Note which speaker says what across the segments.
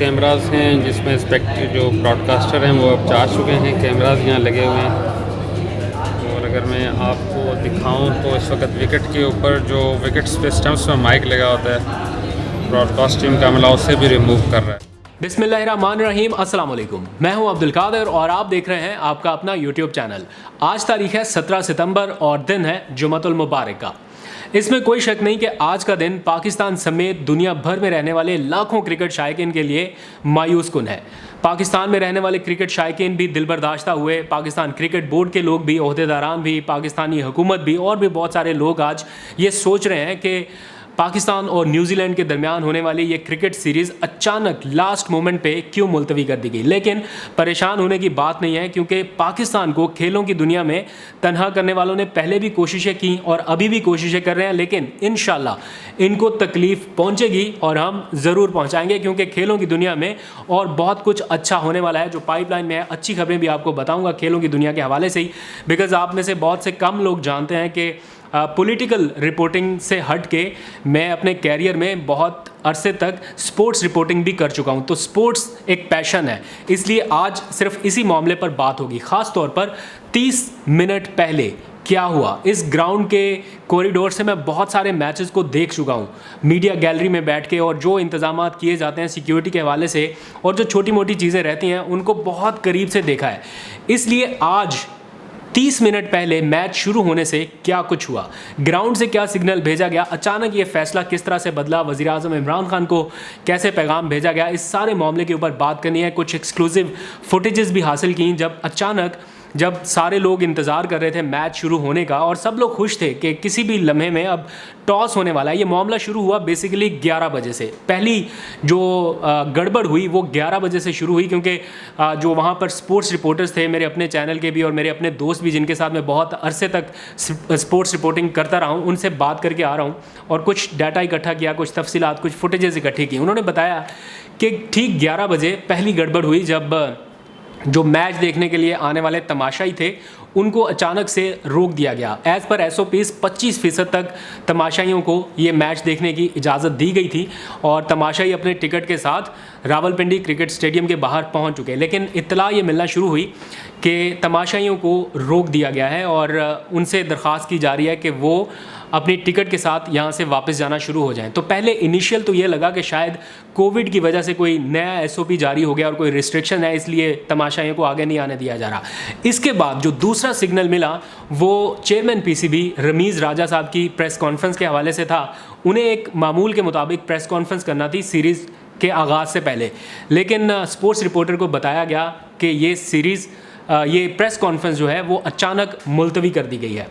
Speaker 1: Cameras हैं जिसमें spectra जो ब्रॉडकास्टर हैं वो अब जा चुके हैं। कैमरास यहाँ लगे हुए हैं और अगर मैं आपको दिखाऊं तो इस वक्त विकेट के ऊपर जो विकेट्स पे स्टम्प्स में माइक लगा होता है, ब्रॉडकास्ट टीम का अमला उसे भी रिमूव कर रहा है।
Speaker 2: बिस्मिल्लाहिर्रहमानिर्रहीम, अस्सलाम वालेकुम। मैं हूं अब्दुल कादिर और आप देख रहे हैं आपका अपना यूट्यूब चैनल। आज तारीख है 17 सितंबर और दिन है जुमअतुल मुबारक का। इसमें कोई शक नहीं कि आज का दिन पाकिस्तान समेत दुनिया भर में रहने वाले लाखों क्रिकेट शायकीन के लिए मायूस कुन है। पाकिस्तान में रहने वाले क्रिकेट शायकीन भी दिलबर्दाश्ता हुए, पाकिस्तान क्रिकेट बोर्ड के लोग भी, ओहदेदारान भी, पाकिस्तानी हुकूमत भी और भी बहुत सारे लोग आज ये सोच रहे हैं कि पाकिस्तान और न्यूजीलैंड के दरमियान होने वाली ये क्रिकेट सीरीज़ अचानक लास्ट मोमेंट पे क्यों मुलतवी कर दी गई। लेकिन परेशान होने की बात नहीं है, क्योंकि पाकिस्तान को खेलों की दुनिया में तनहा करने वालों ने पहले भी कोशिशें की और अभी भी कोशिशें कर रहे हैं, लेकिन इंशाल्लाह इनको तकलीफ़ पहुंचेगी और हम ज़रूर पहुंचाएंगे, क्योंकि खेलों की दुनिया में और बहुत कुछ अच्छा होने वाला है जो पाइपलाइन में है। अच्छी खबरें भी आपको बताऊँगा खेलों की दुनिया के हवाले से ही, बिकॉज़ आप में से बहुत से कम लोग जानते हैं कि पॉलिटिकल रिपोर्टिंग से हट के मैं अपने कैरियर में बहुत अरसे तक स्पोर्ट्स रिपोर्टिंग भी कर चुका हूं। तो स्पोर्ट्स एक पैशन है, इसलिए आज सिर्फ इसी मामले पर बात होगी। ख़ास तौर पर 30 मिनट पहले क्या हुआ इस ग्राउंड के कॉरिडोर से मैं बहुत सारे मैचेस को देख चुका हूँ मीडिया गैलरी में बैठ के, और जो इंतजाम किए जाते हैं सिक्योरिटी के हवाले से और जो छोटी मोटी चीज़ें रहती हैं उनको बहुत करीब से देखा है। इसलिए आज 30 मिनट पहले मैच शुरू होने से क्या कुछ हुआ, ग्राउंड से क्या सिग्नल भेजा गया, अचानक ये फैसला किस तरह से बदला, वज़ीर आज़म इमरान खान को कैसे पैगाम भेजा गया, इस सारे मामले के ऊपर बात करनी है। कुछ एक्सक्लूसिव फुटेजेस भी हासिल की जब सारे लोग इंतज़ार कर रहे थे मैच शुरू होने का और सब लोग खुश थे कि किसी भी लम्हे में अब टॉस होने वाला है। ये मामला शुरू हुआ बेसिकली 11 बजे से। पहली जो गड़बड़ हुई वो 11 बजे से शुरू हुई, क्योंकि जो वहाँ पर स्पोर्ट्स रिपोर्टर्स थे, मेरे अपने चैनल के भी और मेरे अपने दोस्त भी जिनके साथ मैं बहुत अरसे तक स्पोर्ट्स रिपोर्टिंग करता रहा हूँ, उनसे बात करके आ रहा हूँ और कुछ डाटा इकट्ठा किया, कुछ तफसीलात, कुछ फुटेजेस इकट्ठी की। उन्होंने बताया कि ठीक 11 बजे पहली गड़बड़ हुई जब जो मैच देखने के लिए आने वाले तमाशाई थे उनको अचानक से रोक दिया गया। एज़ पर SOPs 25% तक तमाशाइयों को ये मैच देखने की इजाज़त दी गई थी और तमाशाई अपने टिकट के साथ रावलपिंडी क्रिकेट स्टेडियम के बाहर पहुंच चुके। लेकिन इत्तला ये मिलना शुरू हुई कि तमाशाइयों को रोक दिया गया है और उनसे दरख्वास्त की जा रही है कि वो अपनी टिकट के साथ यहाँ से वापस जाना शुरू हो जाएं। तो पहले इनिशियल तो ये लगा कि शायद कोविड की वजह से कोई नया SOP जारी हो गया और कोई रिस्ट्रिक्शन है, इसलिए तमाशाइयों को आगे नहीं आने दिया जा रहा। इसके बाद जो दूसरा सिग्नल मिला वो चेयरमैन PCB रमीज़ राजा साहब की प्रेस कॉन्फ्रेंस के हवाले से था। उन्हें एक मामूल के मुताबिक प्रेस कॉन्फ्रेंस करना थी सीरीज़ के आगाज़ से पहले, लेकिन स्पोर्ट्स रिपोर्टर को बताया गया कि ये प्रेस कॉन्फ्रेंस जो है वो अचानक मुलतवी कर दी गई है।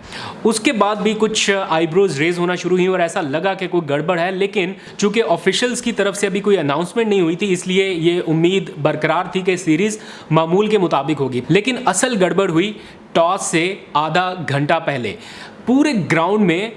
Speaker 2: उसके बाद भी कुछ आईब्रोज रेज होना शुरू हुई और ऐसा लगा कि कोई गड़बड़ है, लेकिन चूंकि ऑफिशियल्स की तरफ से अभी कोई अनाउंसमेंट नहीं हुई थी, इसलिए ये उम्मीद बरकरार थी कि सीरीज़ मामूल के मुताबिक होगी। लेकिन असल गड़बड़ हुई टॉस से आधा घंटा पहले। पूरे ग्राउंड में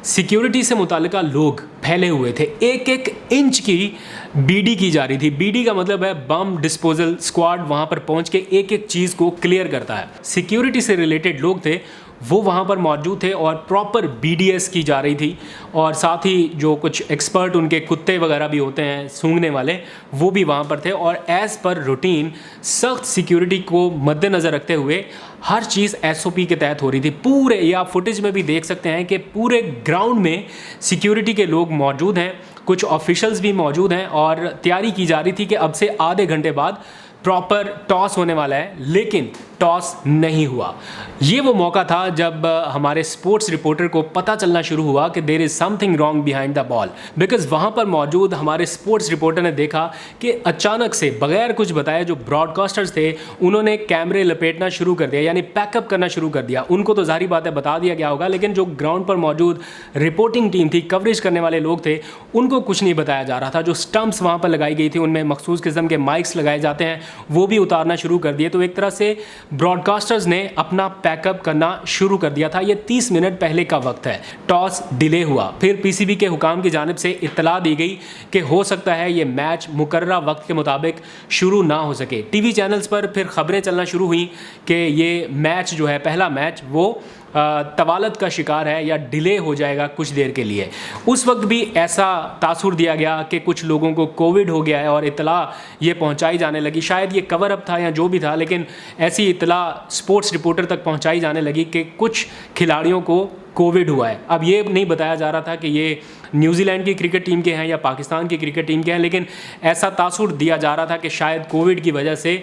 Speaker 2: सिक्योरिटी से मुताल्लिका लोग फैले हुए थे, एक एक इंच की BD की जा रही थी। BD का मतलब है बम डिस्पोजल स्क्वाड, वहाँ पर पहुँच के एक एक चीज़ को क्लियर करता है। सिक्योरिटी से रिलेटेड लोग थे वो वहाँ पर मौजूद थे और प्रॉपर BDS की जा रही थी, और साथ ही जो कुछ एक्सपर्ट उनके कुत्ते वगैरह भी होते हैं सूंघने वाले, वो भी वहाँ पर थे। और एज़ पर रूटीन सख्त सिक्योरिटी को मद्देनज़र रखते हुए हर चीज़ SOP के तहत हो रही थी। पूरे, ये आप फुटेज में भी देख सकते हैं कि पूरे ग्राउंड में सिक्योरिटी के लोग मौजूद हैं, कुछ ऑफिशियल्स भी मौजूद हैं और तैयारी की जा रही थी कि अब से आधे घंटे बाद प्रॉपर टॉस होने वाला है, लेकिन टॉस नहीं हुआ। ये वो मौका था जब हमारे स्पोर्ट्स रिपोर्टर को पता चलना शुरू हुआ कि there is something wrong behind the ball, because वहाँ पर मौजूद हमारे स्पोर्ट्स रिपोर्टर ने देखा कि अचानक से बगैर कुछ बताए जो ब्रॉडकास्टर्स थे उन्होंने कैमरे लपेटना शुरू कर दिया, यानी पैकअप करना शुरू कर दिया। उनको तो जाहिर बात है बता दिया गया होगा, लेकिन जो ग्राउंड पर मौजूद रिपोर्टिंग टीम थी, कवरेज करने वाले लोग थे, उनको कुछ नहीं बताया जा रहा था। जो स्टंप्स वहाँ पर लगाई गई थी उनमें मखसूस किस्म के माइक्स लगाए जाते हैं, वो भी उतारना शुरू कर दिए। तो एक तरह से ब्रॉडकास्टर्स ने अपना पैकअप करना शुरू कर दिया था। ये 30 मिनट पहले का वक्त है। टॉस डिले हुआ, फिर PCB के हुकाम की जानिब से इत्तला दी गई कि हो सकता है ये मैच मुकर्ररा वक्त के मुताबिक शुरू ना हो सके। TV चैनल्स पर फिर खबरें चलना शुरू हुई कि ये मैच जो है, पहला मैच, वो तवालत का शिकार है या डिले हो जाएगा कुछ देर के लिए। उस वक्त भी ऐसा तासुर दिया गया कि कुछ लोगों को कोविड हो गया है और इतला ये पहुंचाई जाने लगी, शायद ये कवर अप था या जो भी था, लेकिन ऐसी इतला स्पोर्ट्स रिपोर्टर तक पहुंचाई जाने लगी कि कुछ खिलाड़ियों को कोविड हुआ है। अब ये नहीं बताया जा रहा था कि ये न्यूजीलैंड की क्रिकेट टीम के हैं या पाकिस्तान की क्रिकेट टीम के हैं, लेकिन ऐसा तासुर दिया जा रहा था कि शायद कोविड की वजह से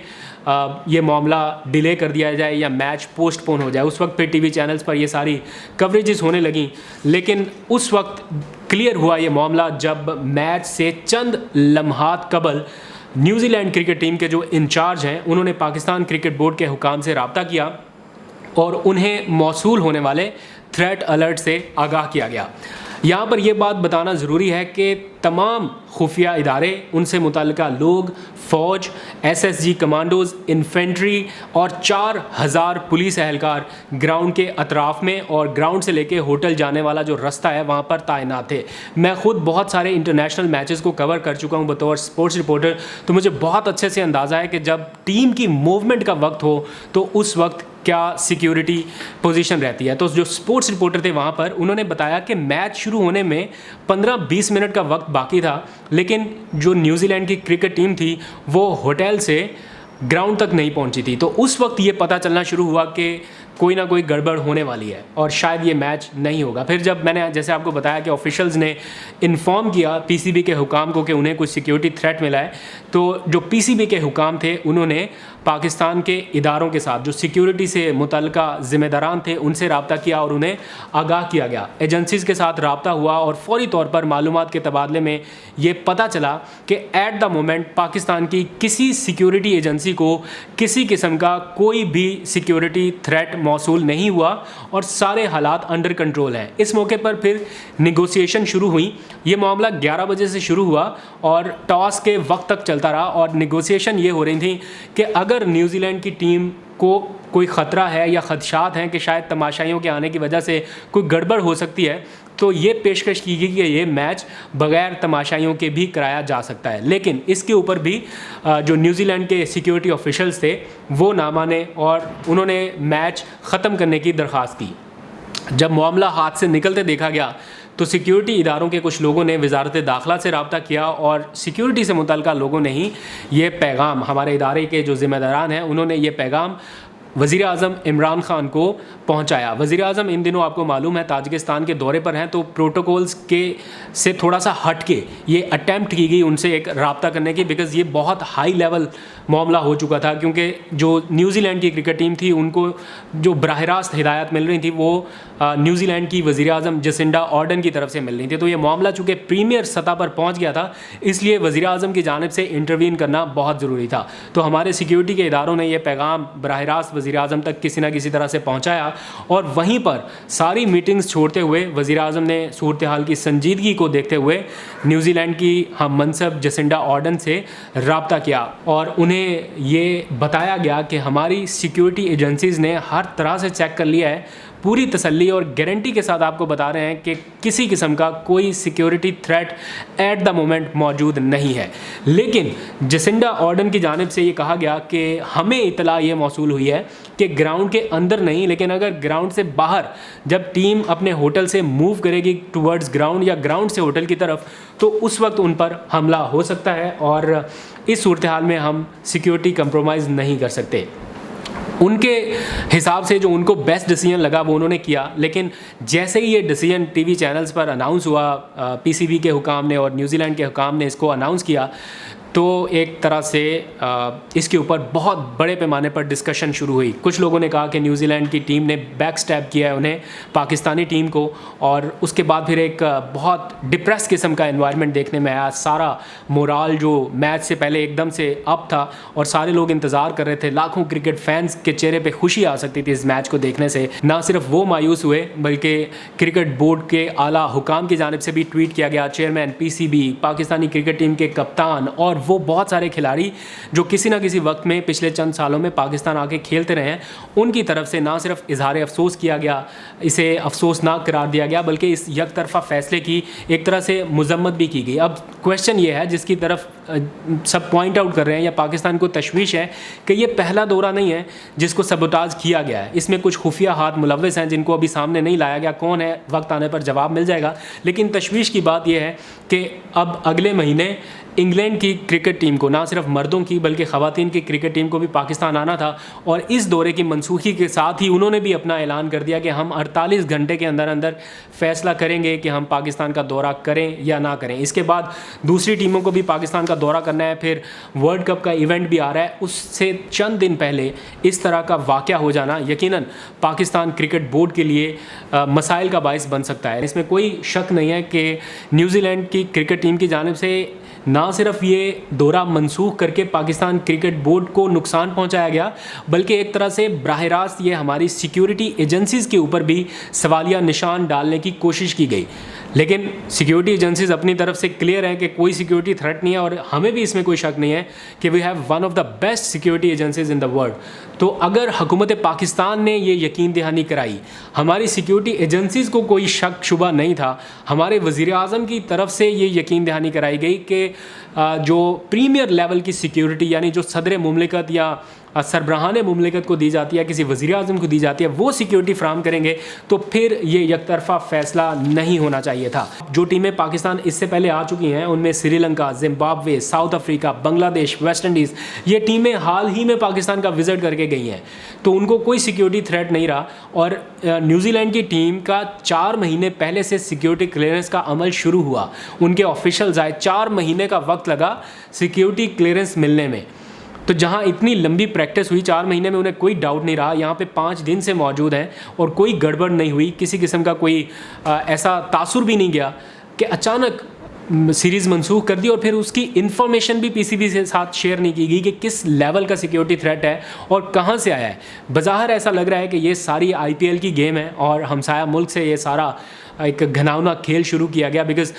Speaker 2: ये मामला डिले कर दिया जाए या मैच पोस्टपोन हो जाए। उस वक्त फिर टीवी चैनल्स पर ये सारी कवरेजेस होने लगी, लेकिन उस वक्त क्लियर हुआ ये मामला जब मैच से चंद लम्हात कबल न्यूजीलैंड क्रिकेट टीम के जो इंचार्ज हैं उन्होंने पाकिस्तान क्रिकेट बोर्ड के हुकाम से रब्ता किया और उन्हें मौसूल होने वाले थ्रेट अलर्ट से आगाह किया गया। यहाँ पर यह बात बताना ज़रूरी है कि तमाम खुफिया इदारे, उनसे मुतल्लिका लोग, फ़ौज, SSG कमांडोज़, इन्फेंट्री और 4000 पुलिस एहलकार ग्राउंड के अतराफ़ में और ग्राउंड से लेके होटल जाने वाला जो रास्ता है वहाँ पर तैनात थे। मैं ख़ुद बहुत सारे इंटरनेशनल मैचेस को कवर कर चुका हूँ बतौर स्पोर्ट्स रिपोर्टर, तो मुझे बहुत अच्छे से अंदाज़ा है कि जब टीम की मूवमेंट का वक्त हो तो उस वक्त क्या सिक्योरिटी पोजीशन रहती है। तो जो स्पोर्ट्स रिपोर्टर थे वहाँ पर, उन्होंने बताया कि मैच शुरू होने में 15-20 मिनट का वक्त बाकी था, लेकिन जो न्यूजीलैंड की क्रिकेट टीम थी वो होटल से ग्राउंड तक नहीं पहुंची थी। तो उस वक्त ये पता चलना शुरू हुआ कि कोई ना कोई गड़बड़ होने वाली है और शायद ये मैच नहीं होगा। फिर जब मैंने जैसे आपको बताया कि ऑफिशियल्स ने इन्फॉर्म किया PCB के हुकाम को कि उन्हें कुछ सिक्योरिटी थ्रेट मिला है, तो जो PCB के हुकाम थे उन्होंने पाकिस्तान के इदारों के साथ जो सिक्योरिटी से मुतल्लिका ज़िम्मेदारान थे उनसे रब्ता किया और उन्हें आगाह किया गया। एजेंसीज़ के साथ रब्ता हुआ और फौरी तौर पर मालूमात के तबादले में ये पता चला कि एट द मोमेंट पाकिस्तान की किसी सिक्योरिटी एजेंसी को किसी किस्म का कोई भी सिक्योरिटी थ्रेट मौसूल नहीं हुआ और सारे हालात अंडर कंट्रोल हैं। इस मौके पर फिर निगोसिएशन शुरू हुई। ये मामला 11 बजे से शुरू हुआ और टॉस के वक्त तक चलता रहा और निगोसिएशन ये हो रही थी कि अगर न्यूजीलैंड की टीम को कोई ख़तरा है या ख़दशात हैं कि शायद तमाशाइयों के आने की वजह से कोई गड़बड़ हो सकती है, तो ये पेशकश की गई कि ये मैच बग़ैर तमाशाइयों के भी कराया जा सकता है। लेकिन इसके ऊपर भी जो न्यूजीलैंड के सिक्योरिटी ऑफिशियल्स थे वो ना माने और उन्होंने मैच ख़त्म करने की दरख्वास्त की। जब मामला हाथ से निकलते देखा गया तो सिक्योरिटी इदारों के कुछ लोगों ने वजारत दाखिला से रब्ता किया और सिक्योरिटी से मुतल्लिका लोगों ने ही ये पैगाम, हमारे इदारे के जो ज़िम्मेदारान हैं उन्होंने ये पैगाम वज़ीर आज़म इमरान ख़ान को पहुंचाया। वज़ीर आज़म इन दिनों आपको मालूम है ताजिकिस्तान के दौरे पर हैं, तो प्रोटोकॉल्स के से थोड़ा सा हट के ये अटैम्प्ट की गई उनसे एक रब्ता करने की, बिकॉज़ ये बहुत हाई लेवल मामला हो चुका था, क्योंकि जो न्यूजीलैंड की क्रिकेट टीम थी उनको जो बराह रास्त हिदायत मिल रही थी वो न्यूजीलैंड की वज़ीर आज़म जसिंडा ऑर्डन की तरफ से मिल रही थी। तो ये मामला चूँकि प्रीमियर सतह पर पहुँच गया था, इसलिए वज़ीर आज़म की जानिब से इंटरवीन करना बहुत ज़रूरी था। तो हमारे सिक्योरिटी के इदारों ने यह पैगाम बराह रास्त वज़ीर आज़म तक किसी न किसी तरह से पहुँचाया और वहीं पर सारी मीटिंग्स छोड़ते हुए वज़ीर आज़म ने सूरत हाल की संजीदगी को देखते हुए न्यूजीलैंड की हम मनसब जसिंडा ऑर्डन से रब्ता किया और उन्हें ये बताया गया कि हमारी सिक्योरिटी एजेंसीज़ ने हर तरह से चेक कर लिया है, पूरी तसल्ली और गारंटी के साथ आपको बता रहे हैं कि किसी किस्म का कोई security threat at the moment मौजूद नहीं है। लेकिन जसिंडा ऑर्डन की जानिब से ये कहा गया कि हमें इतला ये मौसूल हुई है कि ग्राउंड के अंदर नहीं, लेकिन अगर ग्राउंड से बाहर जब टीम अपने होटल से मूव करेगी टुवर्ड्स ग्राउंड या ग्राउंड से होटल की तरफ, तो उस वक्त उन पर हमला हो सकता है और इस सूरत हाल में हम सिक्योरिटी कंप्रोमाइज़ नहीं कर सकते। उनके हिसाब से जो उनको बेस्ट डिसीजन लगा वो उन्होंने किया, लेकिन जैसे ही ये डिसीजन टीवी चैनल्स पर अनाउंस हुआ, PCB के हुकाम ने और न्यूजीलैंड के हुकाम ने इसको अनाउंस किया, तो एक तरह से इसके ऊपर बहुत बड़े पैमाने पर डिस्कशन शुरू हुई। कुछ लोगों ने कहा कि न्यूजीलैंड की टीम ने बैक स्टैप किया है उन्हें, पाकिस्तानी टीम को, और उसके बाद फिर एक बहुत डिप्रेस किस्म का एनवायरनमेंट देखने में आया। सारा मोराल जो मैच से पहले एकदम से अप था और सारे लोग इंतज़ार कर रहे थे, लाखों क्रिकेट फैंस के चेहरे पे खुशी आ सकती थी इस मैच को देखने से। ना सिर्फ वो मायूस हुए बल्कि क्रिकेट बोर्ड के आला हुकाम की जानिब से भी ट्वीट किया गया, chairman PCB, Pakistani cricket team के कप्तान और वो बहुत सारे खिलाड़ी जो किसी ना किसी वक्त में पिछले चंद सालों में पाकिस्तान आके खेलते रहे हैं, उनकी तरफ से ना सिर्फ इजहार अफसोस किया गया, इसे अफसोसनाक करार दिया गया, बल्कि इस एक तरफा फैसले की एक तरह से मजम्मत भी की गई। अब क्वेश्चन ये है जिसकी तरफ सब पॉइंट आउट कर रहे हैं या पाकिस्तान को तशवीश है कि ये पहला दौरा नहीं है जिसको सबोटाज किया गया है। इसमें कुछ खुफिया हाथ मुलव्वस हैं जिनको अभी सामने नहीं लाया गया। कौन है, वक्त आने पर जवाब मिल जाएगा। लेकिन तशवीश की बात यह है कि अब अगले महीने इंग्लैंड की क्रिकेट टीम को, ना सिर्फ मर्दों की बल्कि ख़वातीन की क्रिकेट टीम को भी पाकिस्तान आना था, और इस दौरे की मनसूखी के साथ ही उन्होंने भी अपना ऐलान कर दिया कि हम 48 घंटे के अंदर अंदर फैसला करेंगे कि हम पाकिस्तान का दौरा करें या ना करें। इसके बाद दूसरी टीमों को भी पाकिस्तान का दौरा करना है, फिर वर्ल्ड कप का इवेंट भी आ रहा है। उससे चंद दिन पहले इस तरह का वाक़या हो जाना यकीनन पाकिस्तान क्रिकेट बोर्ड के लिए मसाइल का बायस बन सकता है। इसमें कोई शक नहीं है कि न्यूजीलैंड की क्रिकेट टीम की जानिब से ना सिर्फ ये दौरा मनसूख करके पाकिस्तान क्रिकेट बोर्ड को नुकसान पहुंचाया गया, बल्कि एक तरह से बराह रास्त ये हमारी सिक्योरिटी एजेंसीज़ के ऊपर भी सवालिया निशान डालने की कोशिश की गई। लेकिन सिक्योरिटी एजेंसीज़ अपनी तरफ से क्लियर है कि कोई सिक्योरिटी थ्रेट नहीं है, और हमें भी इसमें कोई शक नहीं है कि we have one of the best security agencies in the world. तो अगर हुकूमत पाकिस्तान ने ये यकीन दहानी कराई, हमारी सिक्योरिटी एजेंसीज़ को कोई शक शुबा नहीं था, हमारे वज़ीर आज़म की तरफ से ये यकीन दहानी कराई गई कि जो प्रीमियर लेवल की सिक्योरिटी, यानी जो सदर मुमलिकत या सरबराहान मुमलिकत को दी जाती है, किसी वज़ीर आज़म को दी जाती है, वो सिक्योरिटी फ्राहम करेंगे, तो फिर ये एकतरफ़ा फ़ैसला नहीं होना चाहिए था। जो टीमें पाकिस्तान इससे पहले आ चुकी हैं उनमें Sri Lanka, Zimbabwe, south Africa, Bangladesh, West Indies, ये टीमें हाल ही में पाकिस्तान का विज़िट करके गई हैं, तो उनको कोई सिक्योरिटी थ्रेट नहीं रहा। और न्यूजीलैंड की टीम का 4 महीने पहले से सिक्योरिटी क्लियरेंस का अमल शुरू हुआ। उनके ऑफिशियल्स आए, 4 महीने का वक्त लगा सिक्योरिटी क्लियरेंस मिलने में। तो जहाँ इतनी लंबी प्रैक्टिस हुई, 4 महीने में उन्हें कोई डाउट नहीं रहा। यहाँ पे 5 दिन से मौजूद हैं और कोई गड़बड़ नहीं हुई, किसी किस्म का कोई ऐसा तासुर भी नहीं गया कि अचानक सीरीज़ मनसूख कर दी और फिर उसकी इन्फॉर्मेशन भी पीसीबी के साथ शेयर नहीं की गई कि किस लेवल का सिक्योरिटी थ्रेट है और कहाँ से आया है। बज़ाहिर ऐसा लग रहा है कि ये सारी आईपीएल की गेम है और हमसाया मुल्क से ये सारा एक घिनौना खेल शुरू किया गया। बिकॉज़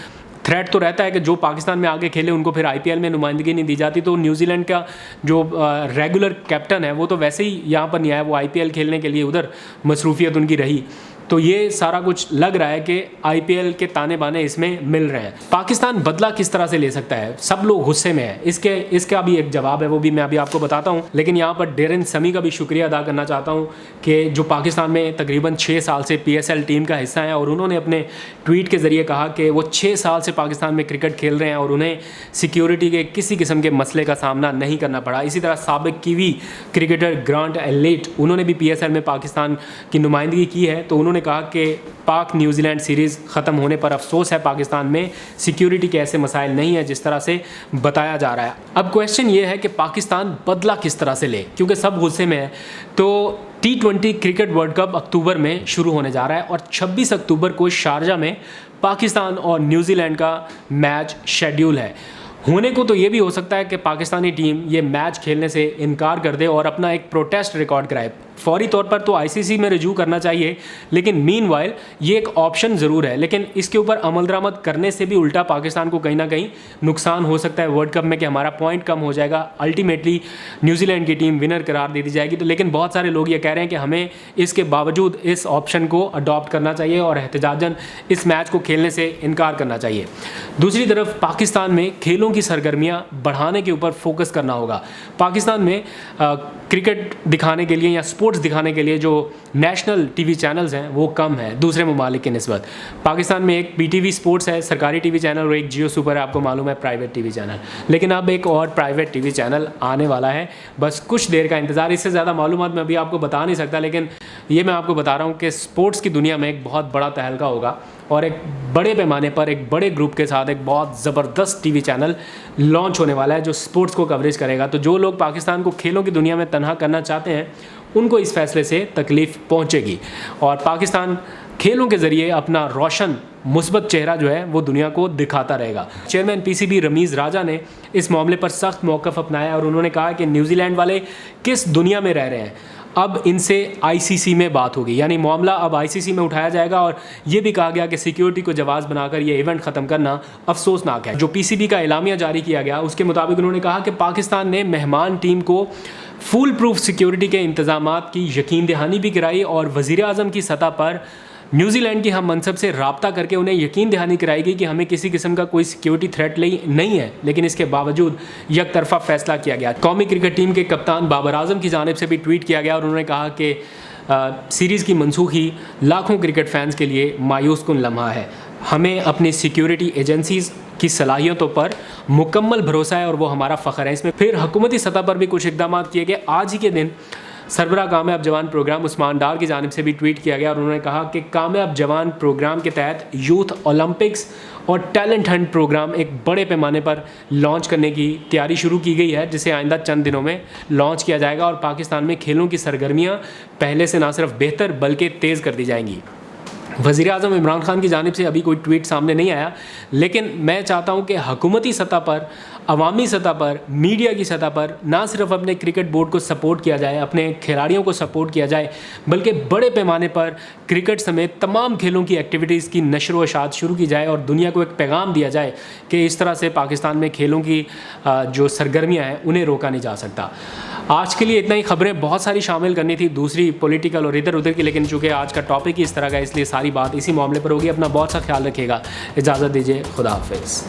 Speaker 2: थ्रेट तो रहता है कि जो पाकिस्तान में आगे खेले उनको फिर आईपीएल में नुमाइंदगी नहीं दी जाती। तो न्यूजीलैंड का जो रेगुलर कैप्टन है वो तो वैसे ही यहाँ पर नहीं आया, वो आईपीएल खेलने के लिए उधर मसरूफियत उनकी रही। तो ये सारा कुछ लग रहा है कि आईपीएल के ताने बाने इसमें मिल रहे हैं। पाकिस्तान बदला किस तरह से ले सकता है, सब लोग गुस्से में है, इसका भी एक जवाब है, वो भी मैं अभी आपको बताता हूँ। लेकिन यहाँ पर डेरेन समी का भी शुक्रिया अदा करना चाहता हूँ कि जो पाकिस्तान में तकरीबन 6 साल से पीएसएल टीम का हिस्सा है और उन्होंने अपने ट्वीट के ज़रिए कहा कि वो 6 साल से पाकिस्तान में क्रिकेट खेल रहे हैं और उन्हें सिक्योरिटी के किसी किस्म के मसले का सामना नहीं करना पड़ा। इसी तरह साबिक कीवी क्रिकेटर ग्रांट एलेट, उन्होंने भी पीएसएल में पाकिस्तान की नुमाइंदगी की है, तो उन्होंने कहा कि पाक न्यूजीलैंड सीरीज़ ख़त्म होने पर अफसोस है पाकिस्तान में सिक्योरिटी के ऐसे मसाइल नहीं है जिस तरह से बताया जा रहा है। अब क्वेश्चन ये है कि पाकिस्तान बदला किस तरह से ले, क्योंकि सब गुस्से में है। तो T20 क्रिकेट वर्ल्ड कप अक्टूबर में शुरू होने जा रहा है और 26 अक्टूबर को शारजा में पाकिस्तान और न्यूजीलैंड का मैच शेड्यूल है। होने को तो ये भी हो सकता है कि पाकिस्तानी टीम ये मैच खेलने से इनकार कर दे और अपना एक प्रोटेस्ट रिकॉर्ड कराए। फौरी तौर पर तो आईसीसी में रिजू करना चाहिए, लेकिन मीनवाइल ये एक ऑप्शन ज़रूर है। लेकिन इसके ऊपर अमल दरामद करने से भी उल्टा पाकिस्तान को कहीं ना कहीं नुकसान हो सकता है वर्ल्ड कप में, कि हमारा पॉइंट कम हो जाएगा, अल्टीमेटली न्यूजीलैंड की टीम विनर करार दे दी जाएगी। तो लेकिन बहुत सारे लोग ये कह रहे हैं कि हमें इसके बावजूद इस ऑप्शन को अडॉप्ट करना चाहिए और एहतजाजन इस मैच को खेलने से इनकार करना चाहिए। दूसरी तरफ पाकिस्तान में खेलों की सरगर्मियाँ बढ़ाने के ऊपर फोकस करना होगा। पाकिस्तान में क्रिकेट दिखाने के लिए या स्पोर्ट्स दिखाने के लिए जो नेशनल टीवी चैनल्स हैं वो कम है दूसरे ममालिक के निस्बत। पाकिस्तान में एक पीटीवी स्पोर्ट्स है सरकारी टीवी चैनल और एक जियो सुपर है, आपको मालूम है, प्राइवेट टीवी चैनल। लेकिन अब एक और प्राइवेट टीवी चैनल आने वाला है, बस कुछ देर का इंतज़ार। इससे ज़्यादा मालूमात मैं अभी आपको बता नहीं सकता, लेकिन ये मैं आपको बता रहा हूँ कि स्पोर्ट्स की दुनिया में एक बहुत बड़ा तहलका होगा और एक बड़े पैमाने पर एक बड़े ग्रुप के साथ एक बहुत ज़बरदस्त टीवी चैनल लॉन्च होने वाला है जो स्पोर्ट्स को कवरेज करेगा। तो जो लोग पाकिस्तान को खेलों की दुनिया में तनहा करना चाहते हैं उनको इस फैसले से तकलीफ़ पहुंचेगी और पाकिस्तान खेलों के ज़रिए अपना रोशन मुस्बत चेहरा जो है वो दुनिया को दिखाता रहेगा। चेयरमैन पीसीबी रमीज़ राजा ने इस मामले पर सख्त मौक़िफ़ अपनाया और उन्होंने कहा कि न्यूजीलैंड वाले किस दुनिया में रह रहे हैं। अब इनसे आईसीसी में बात होगी, यानी मामला अब आईसीसी में उठाया जाएगा और ये भी कहा गया कि सिक्योरिटी को जवाब बनाकर ये इवेंट ख़त्म करना अफसोसनाक है। जो पीसीबी का एलामिया जारी किया गया उसके मुताबिक उन्होंने कहा कि पाकिस्तान ने मेहमान टीम को फुल प्रूफ सिक्योरिटी के इंतजामात की यकीन दहानी भी कराई और वज़ीर आज़म की सतह पर न्यूजीलैंड की हम मनसब से रब्ता करके उन्हें यकीन दहानी कराई गई कि हमें किसी किस्म का कोई सिक्योरिटी थ्रेट नहीं है, लेकिन इसके बावजूद एक तरफा फैसला किया गया। कौमी क्रिकेट टीम के कप्तान बाबर आजम की जानिब से भी ट्वीट किया गया और उन्होंने कहा कि सीरीज़ की मनसूखी लाखों क्रिकेट फैंस के लिए मायूस कुन लम्हा है। हमें अपनी सिक्योरिटी एजेंसीज़ की सलाहियतों पर मुकम्मल भरोसा है और वो हमारा फ़ख्र है। इसमें फिर हुकूमती सतह पर भी कुछ इक़दाम किए गए। आज ही के दिन सरबराह कामयाब जवान प्रोग्राम उस्मान डार की जानिब से भी ट्वीट किया गया और उन्होंने कहा कि कामयाब जवान प्रोग्राम के तहत यूथ ओलंपिक्स और टैलेंट हंट प्रोग्राम एक बड़े पैमाने पर लॉन्च करने की तैयारी शुरू की गई है, जिसे आइंदा चंद दिनों में लॉन्च किया जाएगा और पाकिस्तान में खेलों की सरगर्मियाँ पहले से ना सिर्फ बेहतर बल्कि तेज़ कर दी जाएंगी। वज़ीर आज़म इमरान खान की जानिब से अभी कोई ट्वीट सामने नहीं आया, लेकिन मैं चाहता हूं कि हुकूमती सतह पर, अवामी सतह पर, मीडिया की सतह पर ना सिर्फ अपने क्रिकेट बोर्ड को सपोर्ट किया जाए, अपने खिलाड़ियों को सपोर्ट किया जाए, बल्कि बड़े पैमाने पर क्रिकेट समेत तमाम खेलों की एक्टिविटीज़ की नशर व इशाअत शुरू की जाए और दुनिया को एक पैगाम दिया जाए कि इस तरह से पाकिस्तान में खेलों की जो सरगर्मियाँ हैं उन्हें रोका नहीं जा सकता। आज के लिए इतना ही। खबरें बहुत सारी शामिल करनी थी, दूसरी पॉलिटिकल और इधर उधर की, लेकिन चूँकि आज का टॉपिक ही इस तरह का, इसलिए सारी बात इसी मामले पर होगी। अपना बहुत सा ख्याल रखिएगा। इजाज़त दीजिए। खुदा हाफिज़।